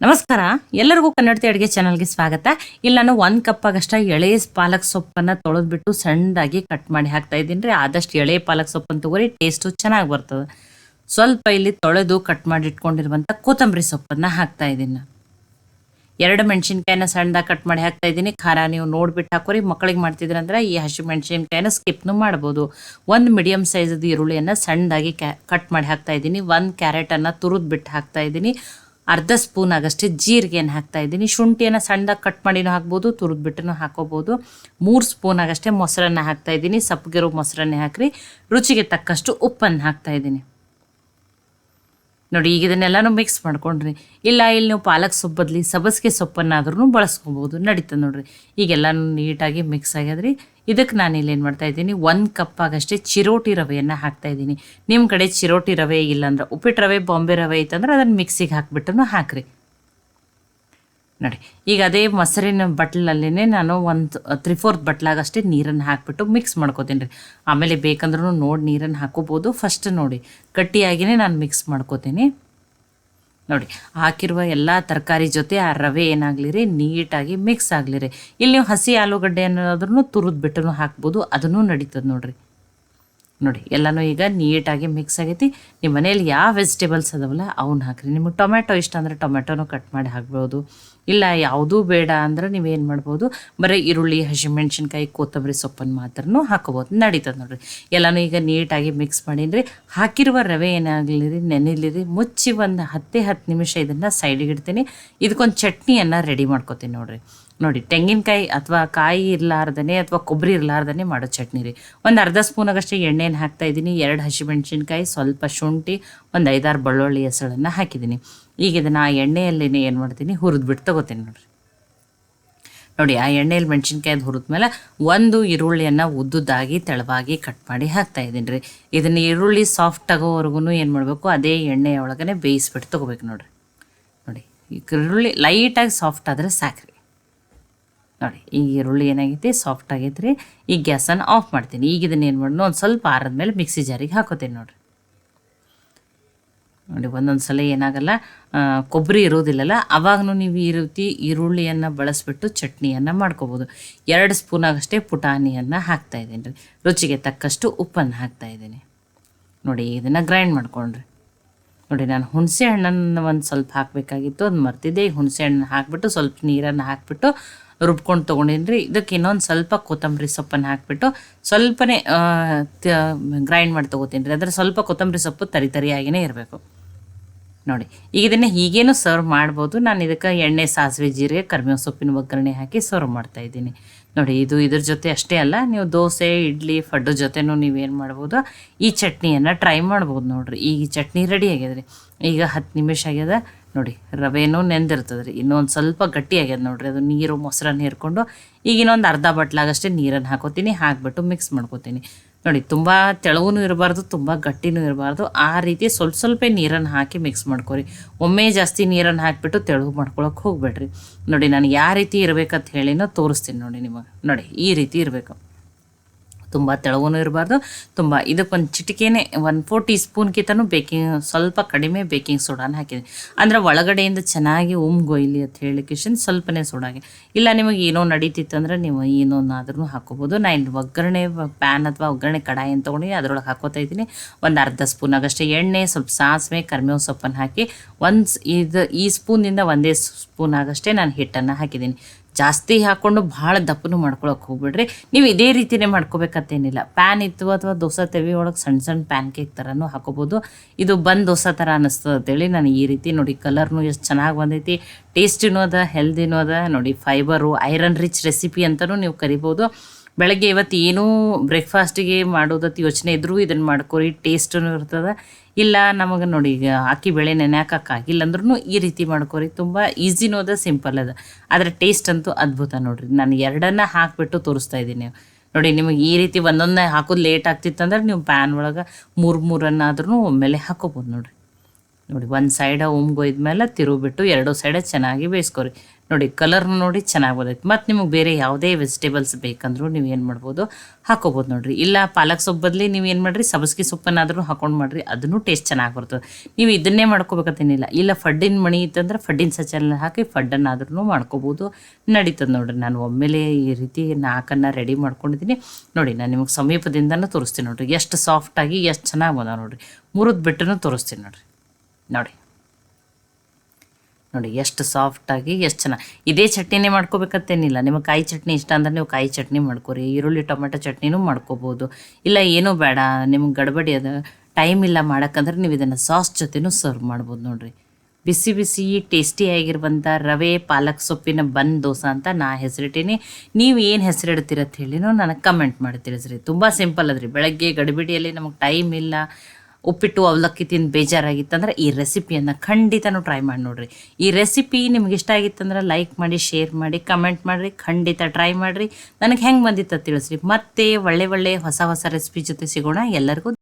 ನಮಸ್ಕಾರ. ಎಲ್ಲರಿಗೂ ಕನ್ನಡತಿ ಅಡುಗೆ ಚಾನಲ್ಗೆ ಸ್ವಾಗತ. ಇಲ್ಲಿ ನಾನು 1 ಕಪ್ ಆಗಷ್ಟು ಎಳೆ ಪಾಲಕ್ ಸೊಪ್ಪನ್ನು ತೊಳೆದ್ಬಿಟ್ಟು ಸಣ್ಣದಾಗಿ ಕಟ್ ಮಾಡಿ ಹಾಕ್ತಾ ಇದ್ದೀನಿ ರೀ. ಆದಷ್ಟು ಎಳೆ ಪಾಲಕ್ ಸೊಪ್ಪನ್ನು ತಗೋರಿ, ಟೇಸ್ಟು ಚೆನ್ನಾಗಿ ಬರ್ತದೆ. ಸ್ವಲ್ಪ ಇಲ್ಲಿ ತೊಳೆದು ಕಟ್ ಮಾಡಿ ಇಟ್ಕೊಂಡಿರುವಂಥ ಕೊತ್ತಂಬರಿ ಸೊಪ್ಪನ್ನು ಹಾಕ್ತಾ ಇದ್ದೀನಿ. 2 ಮೆಣಸಿನ್ಕಾಯಿನ ಸಣ್ಣದಾಗಿ ಕಟ್ ಮಾಡಿ ಹಾಕ್ತಾ ಇದ್ದೀನಿ. ಖಾರ ನೀವು ನೋಡ್ಬಿಟ್ಟು ಹಾಕೋರಿ. ಮಕ್ಕಳಿಗೆ ಮಾಡ್ತಿದ್ರಂದ್ರೆ ಈ ಹಸಿ ಮೆಣಸಿನ್ಕಾಯಿನ ಸ್ಕಿಪ್ನು ಮಾಡ್ಬೋದು. 1 ಮೀಡಿಯಮ್ ಸೈಜದ ಈರುಳ್ಳಿಯನ್ನು ಸಣ್ಣದಾಗಿ ಕಟ್ ಮಾಡಿ ಹಾಕ್ತಾ ಇದ್ದೀನಿ. 1 ಕ್ಯಾರೆಟನ್ನು ತುರಿದ್ಬಿಟ್ಟು ಹಾಕ್ತಾ ಇದ್ದೀನಿ. ಅರ್ಧ ಸ್ಪೂನ್ ಆಗಷ್ಟೇ ಜೀರಿಗೆಯನ್ನು ಹಾಕ್ತಾ ಇದ್ದೀನಿ. ಶುಂಠಿಯನ್ನು ಸಣ್ಣದಾಗಿ ಕಟ್ ಮಾಡಿನೂ ಹಾಕ್ಬೋದು, ತುರಿದ್ಬಿಟ್ಟು ಹಾಕೋಬೋದು. 3 ಸ್ಪೂನ್ ಆಗಷ್ಟೇ ಮೊಸರನ್ನು ಹಾಕ್ತಾ ಇದ್ದೀನಿ. ಸಪ್ಪಗಿರೋ ಮೊಸರನ್ನೇ ಹಾಕ್ರಿ. ರುಚಿಗೆ ತಕ್ಕಷ್ಟು ಉಪ್ಪನ್ನು ಹಾಕ್ತಾ ಇದ್ದೀನಿ. ನೋಡಿ, ಈಗ ಇದನ್ನೆಲ್ಲನೂ ಮಿಕ್ಸ್ ಮಾಡ್ಕೊಂಡ್ರಿ. ಇಲ್ಲ ಇಲ್ಲಿ ನೀವು ಪಾಲಕ್ ಸೊಪ್ಪು ಬದಲಿ ಸಬ್ಬಸಿಗೆ ಸೊಪ್ಪನ್ನಾದ್ರೂ ಬಳಸ್ಕೊಬೋದು, ನಡೀತದೆ ನೋಡ್ರಿ. ಈಗೆಲ್ಲನೂ ನೀಟಾಗಿ ಮಿಕ್ಸ್ ಆಗ್ಯದ್ರಿ. ಇದಕ್ಕೆ ನಾನು ಇಲ್ಲಿ ಏನು ಮಾಡ್ತಾ ಇದ್ದೀನಿ, 1 ಕಪ್ ಆಗಷ್ಟೇ ಚಿರೋಟಿ ರವೆಯನ್ನು ಹಾಕ್ತಾ ಇದ್ದೀನಿ. ನಿಮ್ಮ ಕಡೆ ಚಿರೋಟಿ ರವೆ ಇಲ್ಲಾಂದ್ರೆ ಉಪ್ಪಿಟ್ಟು ರವೆ, ಬಾಂಬೆ ರವೆ ಐತಂದ್ರೆ ಅದನ್ನು ಮಿಕ್ಸಿಗೆ ಹಾಕ್ಬಿಟ್ಟು ಹಾಕ್ರಿ. ನೋಡಿ, ಈಗ ಅದೇ ಮೊಸರಿನ ಬಟ್ಲಲ್ಲೇ ನಾನು 3/4 ಬಟ್ಲಾಗಷ್ಟೇ ನೀರನ್ನು ಹಾಕ್ಬಿಟ್ಟು ಮಿಕ್ಸ್ ಮಾಡ್ಕೋತೀನಿ ರೀ. ಆಮೇಲೆ ಬೇಕಂದ್ರೂ ನೋಡಿ ನೀರನ್ನು ಹಾಕೋಬೋದು. ಫಸ್ಟ್ ನೋಡಿ ಗಟ್ಟಿಯಾಗಿಯೇ ನಾನು ಮಿಕ್ಸ್ ಮಾಡ್ಕೋತೀನಿ. ನೋಡಿ, ಹಾಕಿರುವ ಎಲ್ಲ ತರಕಾರಿ ಜೊತೆ ಆ ರವೆ ಏನಾಗಲಿ ರೀ ನೀಟಾಗಿ ಮಿಕ್ಸ್ ಆಗಲಿ ರೀ. ಇಲ್ಲಿ ನೀವು ಹಸಿ ಆಲೂಗಡ್ಡೆ ಅನ್ನೋದ್ರೂ ತುರಿದ್ಬಿಟ್ಟು ಹಾಕ್ಬೋದು, ಅದನ್ನೂ ನಡೀತದೆ ನೋಡಿರಿ. ನೋಡಿ, ಎಲ್ಲನೂ ಈಗ ನೀಟಾಗಿ ಮಿಕ್ಸ್ ಆಗೈತಿ. ನಿಮ್ಮ ಮನೇಲಿ ಯಾವ ವೆಜಿಟೇಬಲ್ಸ್ ಅದಾವಲ್ಲ ಅವನ್ನ ಹಾಕಿರಿ. ನಿಮಗೆ ಟೊಮೆಟೊ ಇಷ್ಟ ಅಂದರೆ ಟೊಮೆಟೊನೂ ಕಟ್ ಮಾಡಿ ಹಾಕ್ಬೋದು. ಇಲ್ಲ ಯಾವುದೂ ಬೇಡ ಅಂದ್ರೆ ನೀವೇನು ಮಾಡ್ಬೋದು, ಬರೀ ಈರುಳ್ಳಿ, ಹಸಿಮೆಣ್ಸಿನ್ಕಾಯಿ, ಕೊತ್ತಂಬರಿ ಸೊಪ್ಪನ್ನು ಮಾತ್ರನೂ ಹಾಕೋಬೋದು, ನಡೀತದೆ ನೋಡಿರಿ. ಎಲ್ಲನೂ ಈಗ ನೀಟಾಗಿ ಮಿಕ್ಸ್ ಮಾಡೀನಿ. ಹಾಕಿರುವ ರವೆ ಏನಾಗಲಿ ರೀ ನೆನೆಲಿ ಮುಚ್ಚಿ ಒಂದು 10 ನಿಮಿಷ ಇದನ್ನು ಸೈಡಿಗೆ ಇಡ್ತೀನಿ. ಇದಕ್ಕೊಂದು ಚಟ್ನಿಯನ್ನು ರೆಡಿ ಮಾಡ್ಕೊತೀನಿ ನೋಡಿರಿ. ನೋಡಿ, ತೆಂಗಿನಕಾಯಿ ಅಥವಾ ಕಾಯಿ ಇರಲಾರ್ದೇ ಅಥವಾ ಕೊಬ್ಬರಿ ಇರಲಾರ್ದೇ ಮಾಡೋ ಚಟ್ನಿ ರೀ. ಒಂದು ಅರ್ಧ ಸ್ಪೂನಾಗಷ್ಟೇ ಎಣ್ಣೆಯನ್ನು ಹಾಕ್ತಾ ಇದ್ದೀನಿ. 2 ಹಸಿಮೆಣ್ಸಿನ್ಕಾಯಿ, ಸ್ವಲ್ಪ ಶುಂಠಿ, ಒಂದು 5-6 ಬೆಳ್ಳುಳ್ಳಿ ಹೆಸಳನ್ನು ಹಾಕಿದ್ದೀನಿ. ಈಗ ಇದನ್ನು ಆ ಎಣ್ಣೆಯಲ್ಲೇ ಏನು ಮಾಡ್ತೀನಿ, ಹುರಿದ್ಬಿಟ್ಟು ತಗೋತೀನಿ ನೋಡಿರಿ. ನೋಡಿ, ಆ ಎಣ್ಣೆಯಲ್ಲಿ ಮೆಣಸಿನ್ಕಾಯ್ದು ಹುರಿದ್ಮೇಲೆ 1 ಈರುಳ್ಳಿಯನ್ನು ಉದ್ದುದಾಗಿ ತೆಳವಾಗಿ ಕಟ್ ಮಾಡಿ ಹಾಕ್ತಾ ಇದ್ದೀನಿ ರೀ. ಇದನ್ನು ಈರುಳ್ಳಿ ಸಾಫ್ಟ್ ಆಗೋವರೆಗೂ ಏನು ಮಾಡಬೇಕು, ಅದೇ ಎಣ್ಣೆಯ ಒಳಗನೆ ಬೇಯಿಸ್ಬಿಟ್ಟು ತೊಗೋಬೇಕು ನೋಡಿರಿ. ನೋಡಿ, ಈ ಈರುಳ್ಳಿ ಲೈಟಾಗಿ ಸಾಫ್ಟ್ ಆದರೆ ಸಾಕ್ರಿ. ನೋಡಿ, ಈ ಈರುಳ್ಳಿ ಏನಾಗೈತಿ, ಸಾಫ್ಟ್ ಆಗೈತೆ ರೀ. ಈಗ ಗ್ಯಾಸನ್ನು ಆಫ್ ಮಾಡ್ತೀನಿ. ಈಗ ಇದನ್ನು ಏನು ಮಾಡೋಣ, ಒಂದು ಸ್ವಲ್ಪ ಆರಿದ್ಮೇಲೆ ಮಿಕ್ಸಿ ಜಾರಿಗೆ ಹಾಕೋತೀನಿ ನೋಡಿರಿ. ನೋಡಿ, ಒಂದೊಂದು ಸಲ ಏನಾಗಲ್ಲ, ಕೊಬ್ಬರಿ ಇರೋದಿಲ್ಲಲ್ಲ, ಅವಾಗೂ ನೀವು ಈ ರೀತಿ ಈರುಳ್ಳಿಯನ್ನು ಬಳಸಿಬಿಟ್ಟು ಚಟ್ನಿಯನ್ನು ಮಾಡ್ಕೋಬೋದು. 2 ಸ್ಪೂನಾಗಷ್ಟೇ ಪುಟಾಣಿಯನ್ನು ಹಾಕ್ತಾಯಿದ್ದೀನಿ ರೀ. ರುಚಿಗೆ ತಕ್ಕಷ್ಟು ಉಪ್ಪನ್ನು ಹಾಕ್ತಾಯಿದ್ದೀನಿ. ನೋಡಿ, ಇದನ್ನು ಗ್ರೈಂಡ್ ಮಾಡ್ಕೊಂಡ್ರಿ. ನೋಡಿ, ನಾನು ಹುಣಸೆ ಹಣ್ಣನ್ನು ಒಂದು ಸ್ವಲ್ಪ ಹಾಕಬೇಕಾಗಿತ್ತು, ಅದು ಮರ್ತಿದ್ದೆ. ಈಗ ಹುಣಸೆ ಹಣ್ಣು ಹಾಕಿಬಿಟ್ಟು ಸ್ವಲ್ಪ ನೀರನ್ನು ಹಾಕಿಬಿಟ್ಟು ರುಬ್ಕೊಂಡು ತೊಗೊಂಡಿನಿ ರೀ. ಇದಕ್ಕೆ ಇನ್ನೊಂದು ಸ್ವಲ್ಪ ಕೊತ್ತಂಬರಿ ಸೊಪ್ಪನ್ನು ಹಾಕಿಬಿಟ್ಟು ಸ್ವಲ್ಪನೇ ಗ್ರೈಂಡ್ ಮಾಡಿ ತೊಗೋತೀನಿ ರೀ. ಅದರ ಸ್ವಲ್ಪ ಕೊತ್ತಂಬರಿ ಸೊಪ್ಪು ತರಿಯಾಗಿಯೇ ಇರಬೇಕು. ನೋಡಿ, ಈಗ ಇದನ್ನು ಹೀಗೇನು ಸರ್ವ್ ಮಾಡ್ಬೋದು. ನಾನು ಇದಕ್ಕೆ ಎಣ್ಣೆ, ಸಾಸಿವೆ, ಜೀರಿಗೆ, ಕರಿಬೇವು ಸೊಪ್ಪಿನ ಒಗ್ಗರಣೆ ಹಾಕಿ ಸರ್ವ್ ಮಾಡ್ತಾಯಿದ್ದೀನಿ. ನೋಡಿ, ಇದ್ರ ಜೊತೆ ಅಷ್ಟೇ ಅಲ್ಲ, ನೀವು ದೋಸೆ, ಇಡ್ಲಿ, ಪಡ್ಡು ಜೊತೆನೂ ನೀವೇನು ಮಾಡ್ಬೋದು, ಈ ಚಟ್ನಿಯನ್ನು ಟ್ರೈ ಮಾಡ್ಬೋದು ನೋಡಿರಿ. ಈಗ ಈ ಚಟ್ನಿ ರೆಡಿ ಆಗ್ಯದ ರೀ. ಈಗ 10 ನಿಮಿಷ ಆಗ್ಯದ. ನೋಡಿ, ರವೆನೂ ನೆಂದಿರ್ತದೆ ರೀ. ಇನ್ನೊಂದು ಸ್ವಲ್ಪ ಗಟ್ಟಿ ಆಗ್ಯದ ನೋಡಿರಿ. ಅದು ನೀರು ಮೊಸರನ್ನು ಹೀರ್ಕೊಂಡು ಈಗ ಇನ್ನೊಂದು ಅರ್ಧ ಬಟ್ಲಾಗಷ್ಟೇ ನೀರನ್ನು ಹಾಕೋತೀನಿ. ಹಾಕ್ಬಿಟ್ಟು ಮಿಕ್ಸ್ ಮಾಡ್ಕೋತೀನಿ. ನೋಡಿ, ತುಂಬ ತೆಳಗೂ ಇರಬಾರ್ದು, ತುಂಬ ಗಟ್ಟಿನೂ ಇರಬಾರ್ದು. ಆ ರೀತಿ ಸ್ವಲ್ಪ ನೀರನ್ನು ಹಾಕಿ ಮಿಕ್ಸ್ ಮಾಡ್ಕೊರಿ. ಒಮ್ಮೆ ಜಾಸ್ತಿ ನೀರನ್ನು ಹಾಕಿಬಿಟ್ಟು ತೆಳು ಮಾಡ್ಕೊಳಕ್ಕೆ ಹೋಗ್ಬೇಡ್ರಿ. ನೋಡಿ, ನಾನು ಯಾವ ರೀತಿ ಇರಬೇಕಂತ ಹೇಳಿನೋ ತೋರಿಸ್ತೀನಿ ನೋಡಿ ನಿಮಗೆ. ನೋಡಿ, ಈ ರೀತಿ ಇರಬೇಕು. ತುಂಬ ತೆಳಗೂ ಇರಬಾರ್ದು, ತುಂಬ. ಇದಕ್ಕೊಂದು ಚಿಟಿಕೆನೇ 1/4 ಟೀ ಸ್ಪೂನ್ಗಿಂತನೂ ಸ್ವಲ್ಪ ಕಡಿಮೆ ಬೇಕಿಂಗ್ ಸೋಡಾನ ಹಾಕಿದ್ದೀನಿ. ಅಂದರೆ ಒಳಗಡೆಯಿಂದ ಚೆನ್ನಾಗಿ ಉಮ್ಗೊಯ್ಲಿ ಅಂತ ಹೇಳಿಕ್ಕೆ ಸ್ವಲ್ಪನೇ ಸೋಡಾಗೆ. ಇಲ್ಲ ನಿಮಗೆ ಏನೋ ನಡೀತಿತ್ತಂದ್ರೆ ನೀವು ಏನೋನಾದ್ರೂ ಹಾಕೋಬೋದು. ನಾನು ಒಗ್ಗರಣೆ ಪ್ಯಾನ್ ಅಥವಾ ಒಗ್ಗರಣೆ ಕಡಾಯಿ ಅಂತ ತೊಗೊಂಡು ಅದರೊಳಗೆ ಹಾಕೋತಾ ಇದ್ದೀನಿ. ಒಂದು ಅರ್ಧ ಸ್ಪೂನಾಗಷ್ಟೇ ಎಣ್ಣೆ, ಸ್ವಲ್ಪ ಸಾಸಿವೆ, ಕರಿಬೇವು ಸೊಪ್ಪನ್ನು ಹಾಕಿ ಈ ಸ್ಪೂನಿಂದ 1 ಸ್ಪೂನ್ ಆಗಷ್ಟೇ ನಾನು ಹಿಟ್ಟನ್ನು ಹಾಕಿದ್ದೀನಿ. ಜಾಸ್ತಿ ಹಾಕ್ಕೊಂಡು ಭಾಳ ದಪ್ಪನೂ ಮಾಡ್ಕೊಳಕ್ಕೆ ಹೋಗ್ಬಿಡ್ರಿ. ನೀವು ಇದೇ ರೀತಿಯೇ ಮಾಡ್ಕೋಬೇಕಂತೇನಿಲ್ಲ. ಪ್ಯಾನ್ ಇತ್ತು ಅಥವಾ ದೋಸೆ ತವಿ ಒಳಗೆ ಸಣ್ಣ ಪ್ಯಾನ್ ಕೇಕ್ ಥರನೂ ಹಾಕೋಬೋದು. ಇದು ದೋಸೆ ಥರ ಅನ್ನಿಸ್ತದೆ ಅಂತೇಳಿ ನಾನು ಈ ರೀತಿ ನೋಡಿ, ಕಲರ್ನು ಎಷ್ಟು ಚೆನ್ನಾಗಿ ಬಂದೈತಿ, ಟೇಸ್ಟಿನೂ ಅದ, ಹೆಲ್ದಿನೂ ಅದ. ನೋಡಿ, ಫೈಬರು, ಐರನ್ ರಿಚ್ ರೆಸಿಪಿ ಅಂತಲೂ ನೀವು ಕರಿಬೋದು. ಬೆಳಗ್ಗೆ ಇವತ್ತು ಏನೂ ಬ್ರೇಕ್ಫಾಸ್ಟಿಗೆ ಮಾಡೋದತ್ತು ಯೋಚನೆ ಇದ್ದರೂ ಇದನ್ನು ಮಾಡ್ಕೊರಿ, ಟೇಸ್ಟೂ ಇರ್ತದೆ. ಇಲ್ಲ ನಮಗೆ ನೋಡಿ, ಈಗ ಅಕ್ಕಿ ಬೇಳೆ ನೆನೆಯೋಕ್ಕಾಗಿಲ್ಲ ಅಂದ್ರೂ ಈ ರೀತಿ ಮಾಡ್ಕೊರಿ. ತುಂಬ ಈಸಿನೂ ಅದ, ಸಿಂಪಲ್ ಅದ, ಆದರೆ ಟೇಸ್ಟ್ ಅಂತೂ ಅದ್ಭುತ ನೋಡಿರಿ. ನಾನು 2 ಹಾಕಿಬಿಟ್ಟು ತೋರಿಸ್ತಾ ಇದ್ದೀನಿ. ನೋಡಿ, ನಿಮಗೆ ಈ ರೀತಿ ಒಂದೊಂದೇ ಹಾಕೋದು ಲೇಟ್ ಆಗ್ತಿತ್ತಂದ್ರೆ ನೀವು ಪ್ಯಾನ್ ಒಳಗೆ 3 ಒಮ್ಮೆಲೆ ಹಾಕೋಬೋದು ನೋಡಿರಿ. ನೋಡಿ ಒಂದು ಸೈಡ ಉಮ್ಗೊಯ್ದ್ಮೇಲೆ ತಿರುಗಿಬಿಟ್ಟು ಎರಡೂ ಸೈಡ ಚೆನ್ನಾಗಿ ಬೇಯಿಸ್ಕೊರಿ. ನೋಡಿ ಕಲರ್ ನೋಡಿ ಚೆನ್ನಾಗಿ ಬಂದೈತೆ. ಮತ್ತು ನಿಮಗೆ ಬೇರೆ ಯಾವುದೇ ವೆಜಿಟೇಬಲ್ಸ್ ಬೇಕಂದ್ರೂ ನೀವು ಏನು ಮಾಡ್ಬೋದು ಹಾಕೋಬೋದು ನೋಡಿರಿ. ಇಲ್ಲ ಪಾಲಕ್ ಸೊಪ್ಪು ಬದಲಿ ನೀವು ಏನು ಮಾಡಿರಿ ಸಬ್ಬಸಿಗೆ ಸೊಪ್ಪನ್ನಾದರೂ ಹಾಕೊಂಡು ಮಾಡಿರಿ, ಅದನ್ನು ಟೇಸ್ಟ್ ಚೆನ್ನಾಗಿ ಬರ್ತದೆ. ನೀವು ಇದನ್ನೇ ಮಾಡ್ಕೋಬೇಕಂತೇನಿಲ್ಲ. ಇಲ್ಲ ಫಡ್ಡಿನ ಮಣಿ ಇತ್ತಂದ್ರೆ ಫಡ್ಡಿನ ಸಚ್ಚೆಲ್ಲ ಹಾಕಿ ಫಡ್ಡನ್ನಾದ್ರೂ ಮಾಡ್ಕೋಬೋದು, ನಡೀತದೆ ನೋಡಿರಿ. ನಾನು ಒಮ್ಮೆಲೆ ಈ ರೀತಿ 4 ರೆಡಿ ಮಾಡ್ಕೊಂಡಿದ್ದೀನಿ ನೋಡಿ. ನಾನು ನಿಮಗೆ ಸಮೀಪದಿಂದನೂ ತೋರಿಸ್ತೀನಿ ನೋಡಿರಿ, ಎಷ್ಟು ಸಾಫ್ಟಾಗಿ ಎಷ್ಟು ಚೆನ್ನಾಗಿ ಬಂದಾವೆ ನೋಡಿರಿ. ಮುರಿದು ಬಿಟ್ಟೂ ತೋರಿಸ್ತೀನಿ ನೋಡಿರಿ. ನೋಡಿ ನೋಡಿ ಎಷ್ಟು ಸಾಫ್ಟಾಗಿ ಎಷ್ಟು ಚೆನ್ನಾಗಿ. ಇದೇ ಚಟ್ನಿನೇ ಮಾಡ್ಕೋಬೇಕಂತೇನಿಲ್ಲ. ನಿಮಗೆ ಕಾಯಿ ಚಟ್ನಿ ಇಷ್ಟ ಅಂದ್ರೆ ನೀವು ಕಾಯಿ ಚಟ್ನಿ ಮಾಡ್ಕೊರಿ, ಈರುಳ್ಳಿ ಟೊಮೆಟೊ ಚಟ್ನಿನೂ ಮಾಡ್ಕೋಬೋದು. ಇಲ್ಲ ಏನೂ ಬೇಡ ನಿಮ್ಗೆ ಗಡ್ಬಡಿ ಅದು ಟೈಮ್ ಇಲ್ಲ ಮಾಡೋಕ್ಕಂದ್ರೆ ನೀವು ಇದನ್ನು ಸಾಸ್ ಜೊತೆನೂ ಸರ್ವ್ ಮಾಡ್ಬೋದು ನೋಡಿರಿ. ಬಿಸಿ ಬಿಸಿ ಟೇಸ್ಟಿಯಾಗಿರುವಂಥ ರವೆ ಪಾಲಕ್ ಸೊಪ್ಪಿನ ಬನ್ ದೋಸೆ ಅಂತ ನಾ ಹೆಸರಿಟ್ಟೀನಿ. ನೀವು ಏನು ಹೆಸರಿಡ್ತೀರತ್ತ ಹೇಳಿನೂ ನನಗೆ ಕಮೆಂಟ್ ಮಾಡಿ ತಿಳಿಸ್ರಿ. ತುಂಬ ಸಿಂಪಲ್ ಅದ್ರಿ. ಬೆಳಗ್ಗೆ ಗಡಿಬಿಡಿಯಲ್ಲಿ ನಮಗೆ ಟೈಮ್ ಇಲ್ಲ, ಉಪ್ಪಿಟ್ಟು ಅವಲಕ್ಕಿ ತಿಂದು ಬೇಜಾರಾಗಿತ್ತಂದ್ರೆ ಈ ರೆಸಿಪಿಯನ್ನು ಖಂಡಿತನೂ ಟ್ರೈ ಮಾಡಿ ನೋಡಿರಿ. ಈ ರೆಸಿಪಿ ನಿಮ್ಗೆ ಇಷ್ಟ ಆಗಿತ್ತಂದ್ರೆ ಲೈಕ್ ಮಾಡಿ, ಶೇರ್ ಮಾಡಿ, ಕಮೆಂಟ್ ಮಾಡಿರಿ. ಖಂಡಿತ ಟ್ರೈ ಮಾಡಿರಿ. ನನಗೆ ಹೆಂಗೆ ಬಂದಿತ್ತು ತಿಳಿಸ್ರಿ. ಮತ್ತೆ ಒಳ್ಳೆ ಹೊಸ ರೆಸಿಪಿ ಜೊತೆ ಸಿಗೋಣ. ಎಲ್ಲರಿಗೂ